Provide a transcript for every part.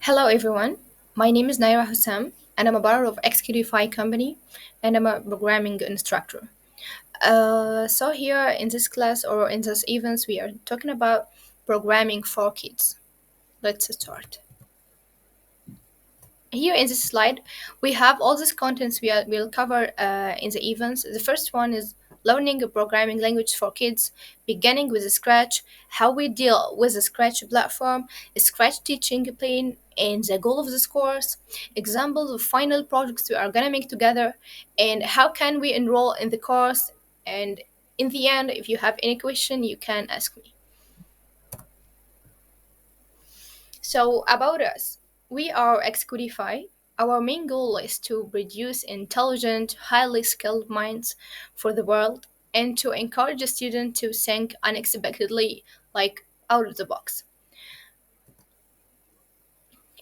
Hello, everyone. My name is Naira Hussam, and I'm a part of Xcodify company, and I'm a programming instructor. So here in this class or in this events, we are talking about programming for kids. Let's start. Here in this slide, we have all these contents we'll cover in the events. The first one is learning a programming language for kids, beginning with Scratch, how we deal with the Scratch platform, a Scratch teaching plan, and the goal of this course, examples of final projects we are gonna make together, and how can we enroll in the course. And in the end, if you have any question, you can ask me. So, about us, we are Xcodify. Our main goal is to produce intelligent, highly skilled minds for the world and to encourage a student to think unexpectedly, like out of the box.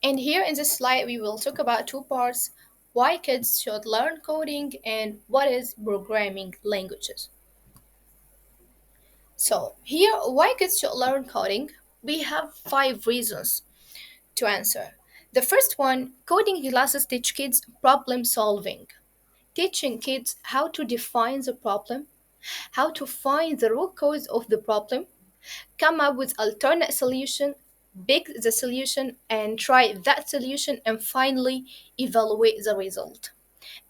And here in this slide, we will talk about two parts: why kids should learn coding and what is programming languages. So, here, why kids should learn coding? We have 5 reasons to answer. The first one, coding classes teach kids problem solving, teaching kids how to define the problem, how to find the root cause of the problem, come up with alternate solution, pick the solution and try that solution, and finally evaluate the result.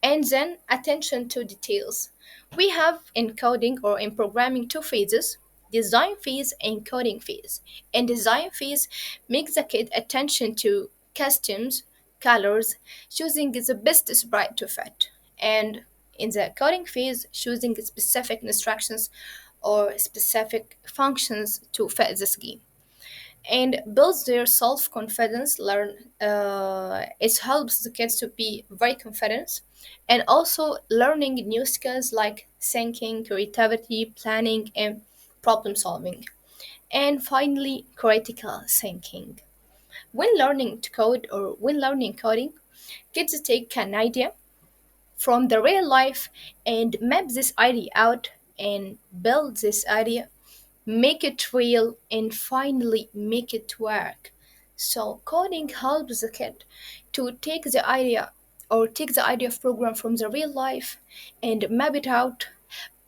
And then attention to details. We have in coding or in programming two phases: design phase and coding phase. In design phase, makes the kid attention to costumes, colors, choosing the best sprite to fit. And in the coding phase, choosing specific instructions or specific functions to fit the scheme and builds their self-confidence. Learn It helps the kids to be very confident, and also learning new skills like thinking, creativity, planning, and problem solving. And finally, critical thinking. When learning to code or when learning coding, kids take an idea from the real life and map this idea out and build this idea, make it real, and finally make it work. So coding helps the kid to take the idea of program from the real life and map it out,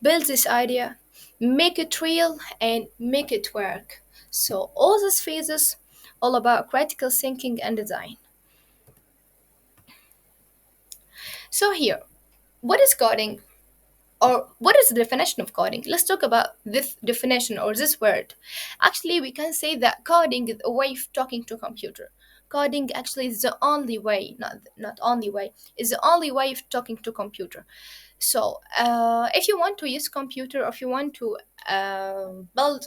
build this idea, make it real, and make it work. So all these phases all about critical thinking and design. So here, what is coding? Or what is the definition of coding? Let's talk about this definition or this word. Actually, we can say that coding is a way of talking to a computer. Coding actually is the only way, not only way, is the only way of talking to computer. So, if you want to use computer, or if you want to build,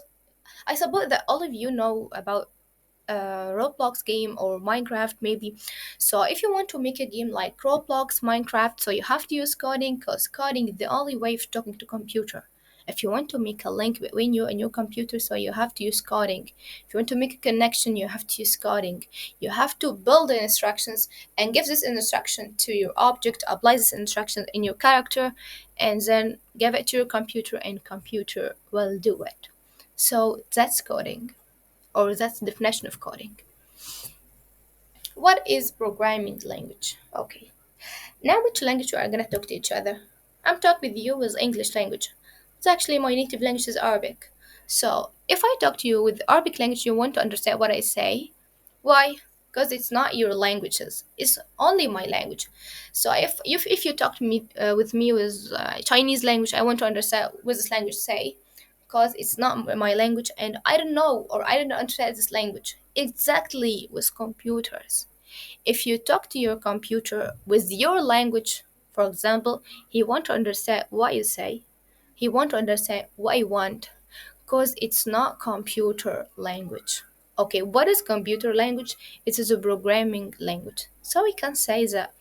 I suppose that all of you know about Roblox game or Minecraft maybe. So if you want to make a game like Roblox, Minecraft, so you have to use coding because coding is the only way of talking to computer. If you want to make a link between you and your computer, so you have to use coding. If you want to make a connection, you have to use coding. You have to build the instructions and give this instruction to your object, apply this instruction in your character, and then give it to your computer, and computer will do it. So that's coding, or that's the definition of coding. What is programming language? Okay. Now which language we are gonna talk to each other? I'm talking with you with English language. It's actually my native language is Arabic. So if I talk to you with Arabic language, you want to understand what I say. Why? Because it's not your languages. It's only my language. So if you talk to me with me with Chinese language, I want to understand what this language say, because it's not my language and I don't know or I don't understand this language. Exactly with computers. If you talk to your computer with your language, for example, he want to understand what you say. He want to understand what you want, because it's not computer language. Okay, what is computer language? It is a programming language. So we can say that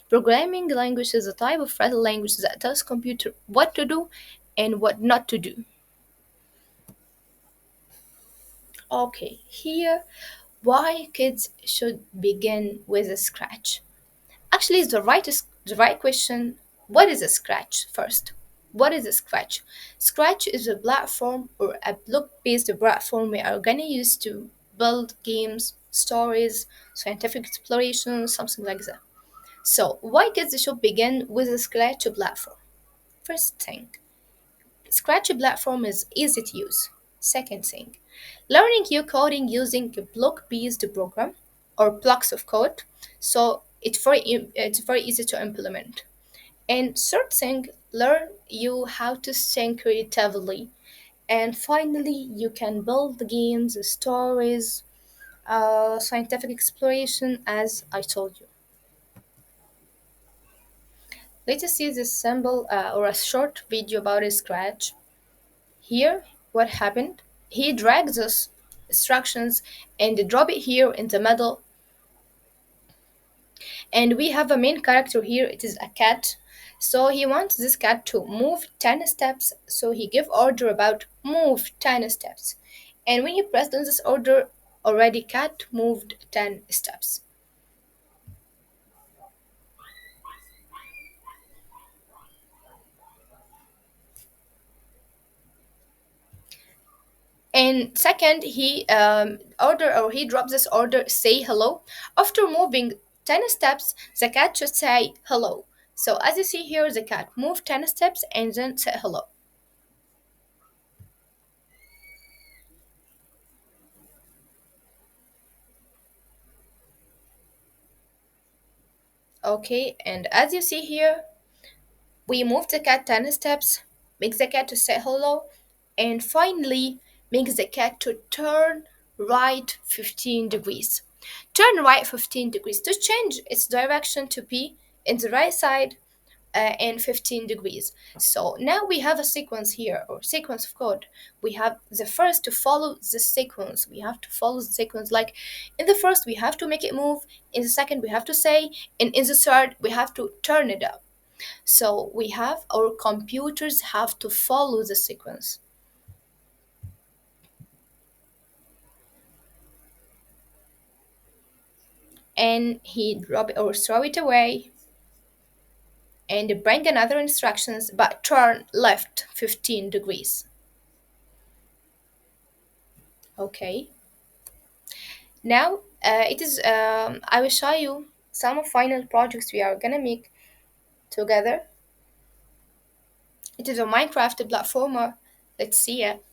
programming language is a type of written language that tells computer what to do and what not to do. Okay, here, why kids should begin with a scratch. Actually, the right question. What is a scratch first? What is a scratch? Scratch is a platform or a block-based platform we are gonna use to build games stories, scientific exploration, something like that. So, why kids should begin with a Scratch platform? First thing, Scratch platform is easy to use. Second thing, learning new coding using a block-based program or blocks of code, so it's very easy to implement. And third thing, learn you how to think creatively. And finally, you can build games, stories, scientific exploration, as I told you. Let us see this symbol or a short video about a Scratch. Here, what happened? He drags those instructions and drop it here in the middle. And we have a main character here. It is a cat. So he wants this cat to move 10 steps. So he give order about move 10 steps. And when he pressed on this order, already cat moved 10 steps. And second, he drops this order, say hello. After moving 10 steps, the cat should say hello. So as you see here, the cat moved 10 steps and then said hello. Okay, and as you see here, we move the cat 10 steps, make the cat to say hello, and finally make the cat to turn right 15 degrees. Turn right 15 degrees to change its direction to be in the right side and 15 degrees. So now we have a sequence here or sequence of code. We have the first to follow the sequence. We have to follow the sequence. Like in the first, we have to make it move. In the second, we have to say. And in the third, we have to turn it up. So we have our computers have to follow the sequence. And he drop it or throw it away and bring another instructions but turn left 15 degrees. Okay. Now it is I will show you some final projects we are gonna make together. It is a Minecraft platformer. Let's see it.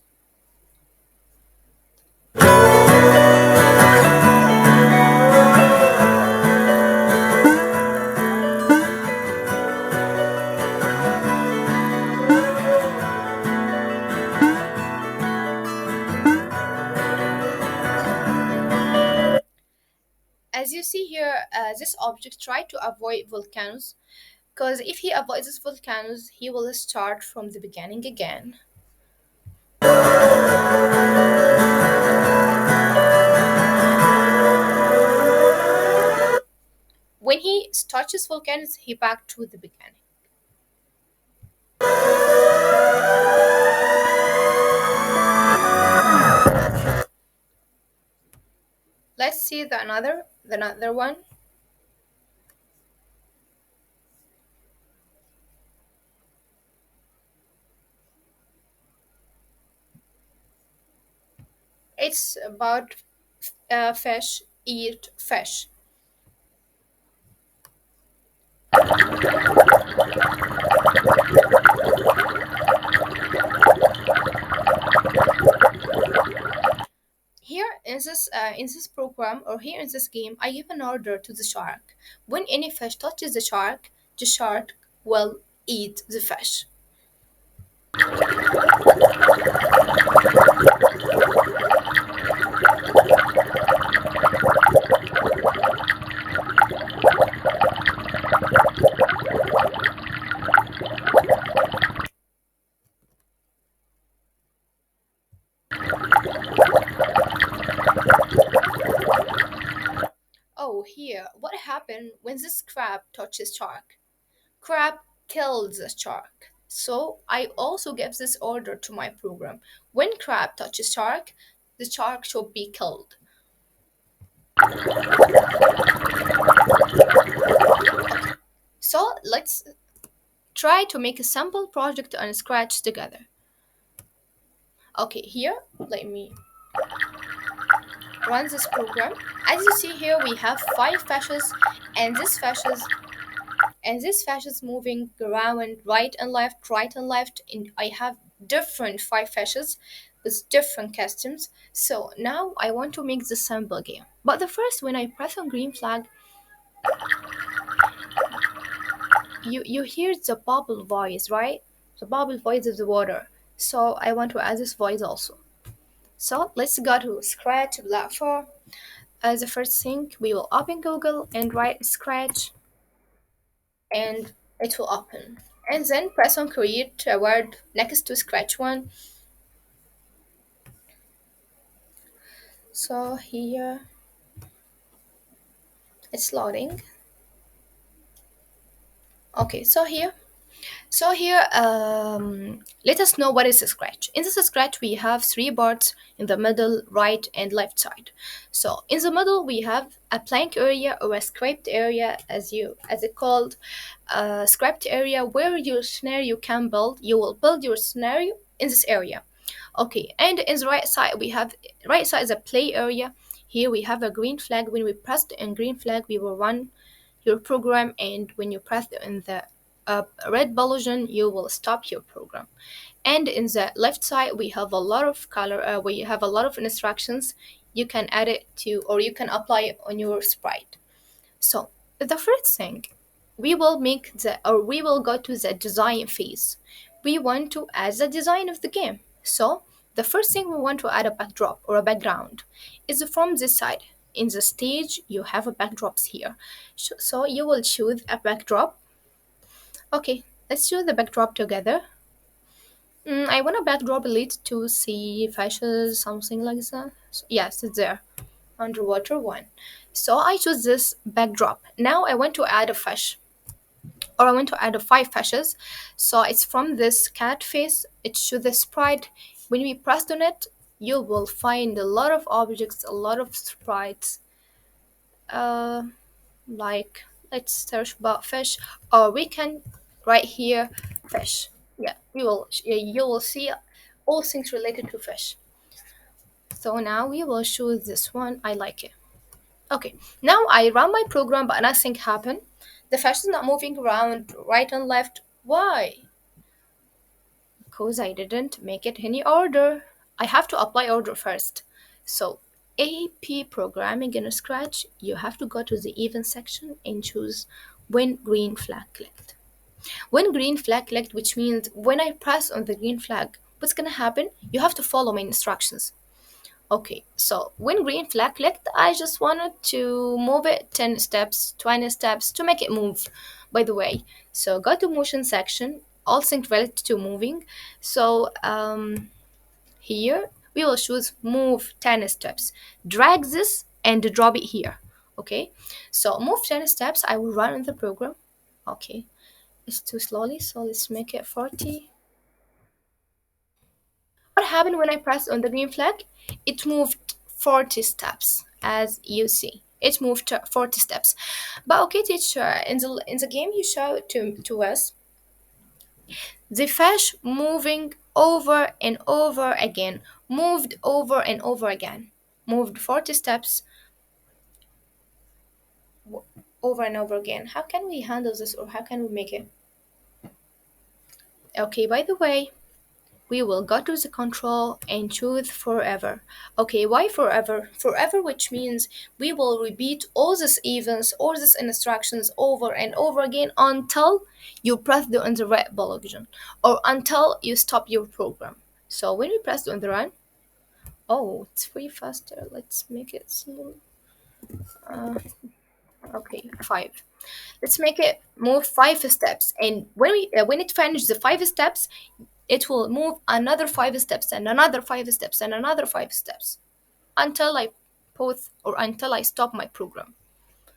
As you see here, this object try to avoid volcanoes because if he avoids these volcanoes, he will start from the beginning again. When he touches volcanoes, he back to the beginning. Let's see the another one. It's about fish eat fish. Here in this program or here in this game, I give an order to the shark. When any fish touches the shark will eat the fish. Oh, here, what happened when this crab touches shark? Crab kills the shark. So I also give this order to my program. When crab touches shark, the shark should be killed. So let's try to make a sample project on Scratch together. Okay, here, let me run this program. As you see here, we have five fascias, and this fascia is moving around right and left, and I have different five fascias with different customs. So now I want to make the sample game. But the first, when I press on green flag, you hear the bubble voice, right? The bubble voice of the water. So I want to add this voice also. So let's go to Scratch platform. As the first thing, we will open Google and write Scratch, and it will open. And then press on create a word next to Scratch one. So here it's loading. Okay, so here, let us know what is a scratch. In this scratch, we have three parts in the middle, right, and left side. So in the middle, we have a blank area or a script area, as it called, a script area where your scenario can build. You will build your scenario in this area. Okay, and in the right side is a play area. Here we have a green flag. When we press the green flag, we will run your program, and when you press in the red button, you will stop your program. And in the left side, we have a lot of color. We have a lot of instructions. You can add it to, or you can apply it on your sprite. So the first thing, we will go to the design phase. We want to add the design of the game. So the first thing, we want to add a backdrop or a background is from this side. In the stage, you have a backdrops here. So you will choose a backdrop. Okay, let's choose the backdrop together. I want a backdrop lead to sea fishes, something like that. So, yes, it's there. Underwater one. So I choose this backdrop. Now I want to add a fish, or I want to add a five fishes. So it's from this cat face. It shows the sprite. When we press on it, you will find a lot of objects, a lot of sprites. Uh, like, let's search about fish, or we can right here fish. Yeah, you will see all things related to fish. So now we will choose this one. I like it. Okay, now I run my program, but nothing happened. The fish is not moving around right and left. Why? Because I didn't make it any order. I have to apply order first. So AP programming in Scratch, you have to go to the event section and choose when green flag clicked. When green flag clicked, which means when I press on the green flag, what's gonna happen? You have to follow my instructions. Okay, so when green flag clicked, I just wanted to move it 10 steps, 20 steps to make it move, by the way. So go to motion section, all things related to moving. So here we will choose move 10 steps. Drag this and drop it here. Okay, so move 10 steps. I will run in the program. Okay, it's too slowly, so let's make it 40. What happened when I pressed on the green flag? It moved 40 steps, as you see. It moved 40 steps. But okay, teacher, in the game you showed to us the fish moving over and over again, moved over and over again, moved 40 steps over and over again. How can we handle this, or how can we make it? Okay, by the way, we will go to the control and choose forever. Okay, why forever? Forever, which means we will repeat all these events, all these instructions over and over again until you press the on the red button, or until you stop your program. So when we press on the run, oh, it's way faster. Let's make it slow. Okay, 5. Let's make it move 5 steps, and when it finishes the 5 steps, it will move another 5 steps and another 5 steps and another 5 steps until I pause, or until I stop my program.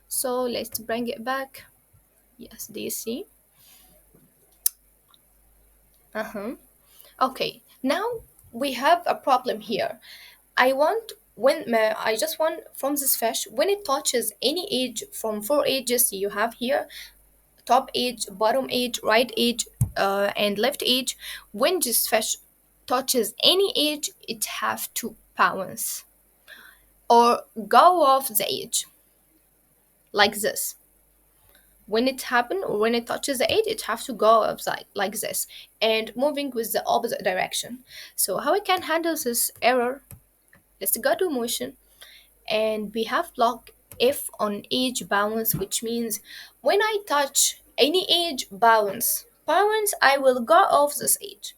So let's bring it back. Yes, do you see? Okay, now we have a problem here. I just want from this fish, when it touches any edge from 4 edges you have here, top edge, bottom edge, right edge, and left edge. When this fish touches any edge, it have to bounce. or go off the edge, like this. When it happens or when it touches the edge, it has to go upside like this and moving with the opposite direction. So how we can handle this error? Let's go to motion, and we have block if on edge bounce, which means when I touch any edge bounce, I will go off this edge.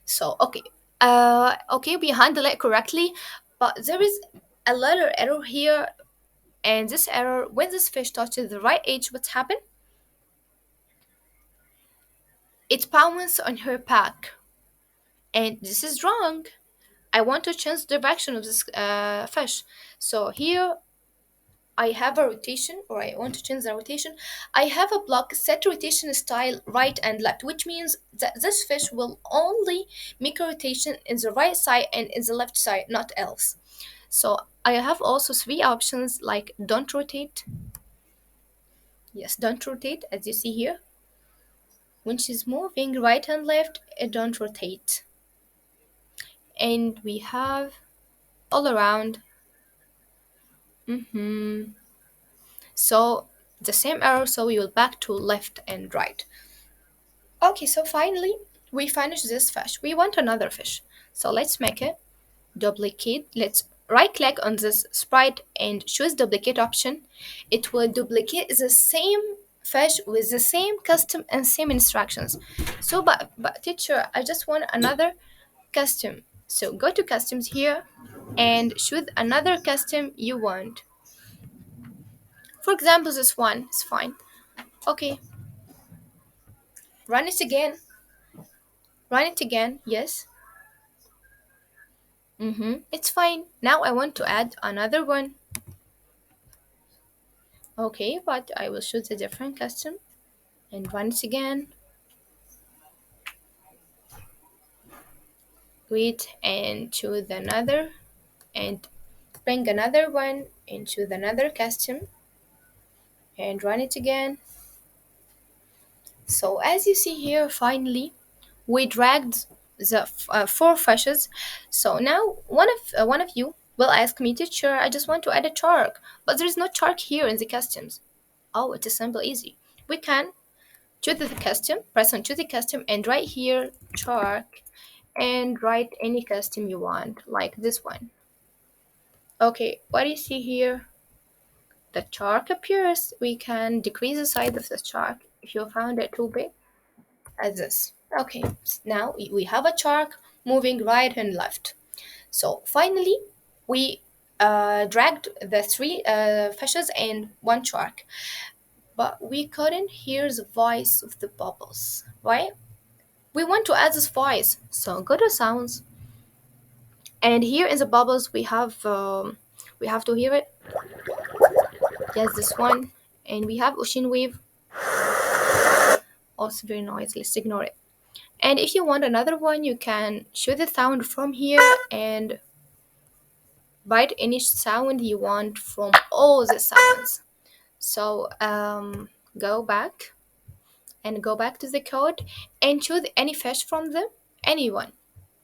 So okay, we handle it correctly, but there is a little error here, and this error, when this fish touches the right edge, what's happened? It bounces on her back, and this is wrong. I want to change the direction of this fish. So here I have a rotation, or I want to change the rotation. I have a block set rotation style right and left, which means that this fish will only make a rotation in the right side and in the left side, not else. So I have also three options, like don't rotate. Yes, don't rotate, as you see here. When she's moving right and left, it don't rotate. And we have all around. So the same arrow, so we will back to left and right. Okay, so finally we finished this fish. We want another fish. So let's make it duplicate. Let's right click on this sprite and choose duplicate option. It will duplicate the same fish with the same custom and same instructions. So but teacher, I just want another custom. So go to customs here and choose another custom you want. For example, this one is fine. Okay, run it again. Run it again. Yes. It's fine. Now I want to add another one. Okay, but I will choose a different custom and run it again. Wait and choose another and bring another one and choose another custom and run it again. So as you see here, finally we dragged the four fishes. So now one of you will ask me, teacher, I just want to add a shark, but there is no shark here in the customs. Oh, it is simple, easy. We can choose the custom, press on choose the custom, and right here shark, and write any custom you want, like this one. Okay, what do you see here? The shark appears. We can decrease the size of the shark if you found it too big, as this. Okay, now we have a shark moving right and left. So finally, we dragged the three fishes and one shark, but we couldn't hear the voice of the bubbles, right? We want to add this voice, so go to sounds, and here in the bubbles we have to hear it. Yes, this one, and we have ocean wave. Also very noisy. Let's ignore it. And if you want another one, you can show the sound from here and write any sound you want from all the sounds. So go back to the code and choose any fish from them, anyone.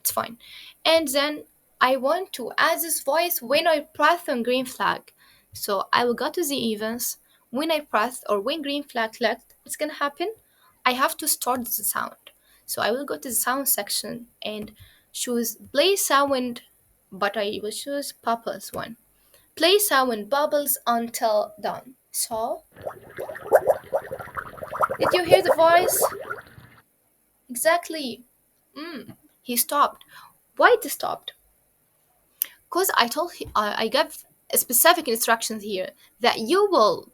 It's fine. And then I want to add this voice when I press on green flag. So I will go to the events. When I press or when green flag clicked, what's gonna happen? I have to start the sound. So I will go to the sound section and choose play sound, but I will choose bubbles one. Play sound bubbles until done. So did you hear the voice? Exactly. He stopped. Why it stopped? Because I gave specific instructions here that you will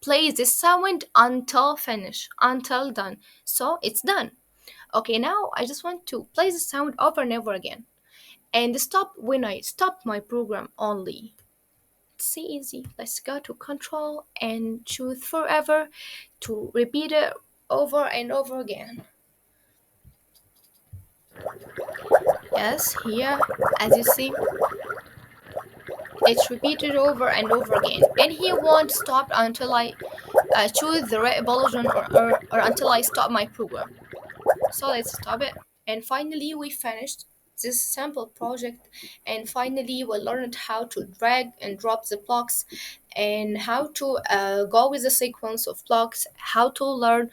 play this sound until finish, until done. So it's done. Okay, now I just want to play the sound over and over again and stop when I stop my program only. It's easy. Let's go to control and choose forever to repeat it over and over again. Yes, here, as you see, it's repeated over and over again, and he won't stop until I choose the right button or until I stop my program. So let's stop it, and finally we finished this sample project, and finally we learned how to drag and drop the blocks, and how to go with the sequence of blocks, how to learn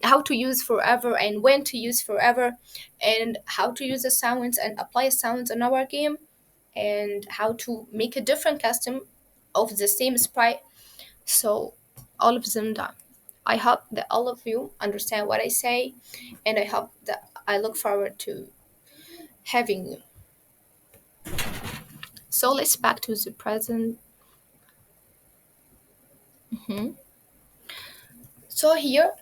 how to use forever and when to use forever, and how to use the sounds and apply sounds in our game, and how to make a different custom of the same sprite. So all of them done. I hope that all of you understand what I say, and I hope that I look forward to having you. So let's back to the present. Mhm. So here,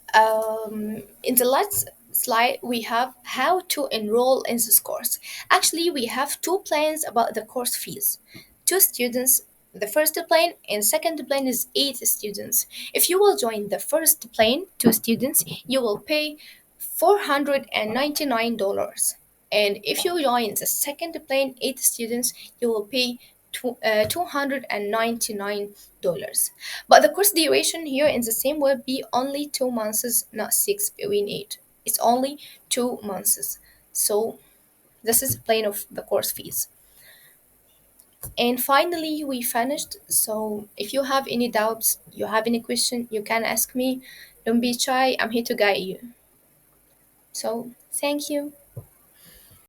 in the last slide, we have how to enroll in this course. Actually, we have two plans about the course fees. Two students, the first plan and second plan is 8 students. If you will join the first plan, 2 students, you will pay $499. And if you join the second plan, 8 students, you will pay $299. But the course duration here in the same will be only 2 months, not six between eight. It's only 2 months. So this is the plan of the course fees. And finally, we finished. So if you have any doubts, you have any question, you can ask me. Don't be shy. I'm here to guide you. So thank you.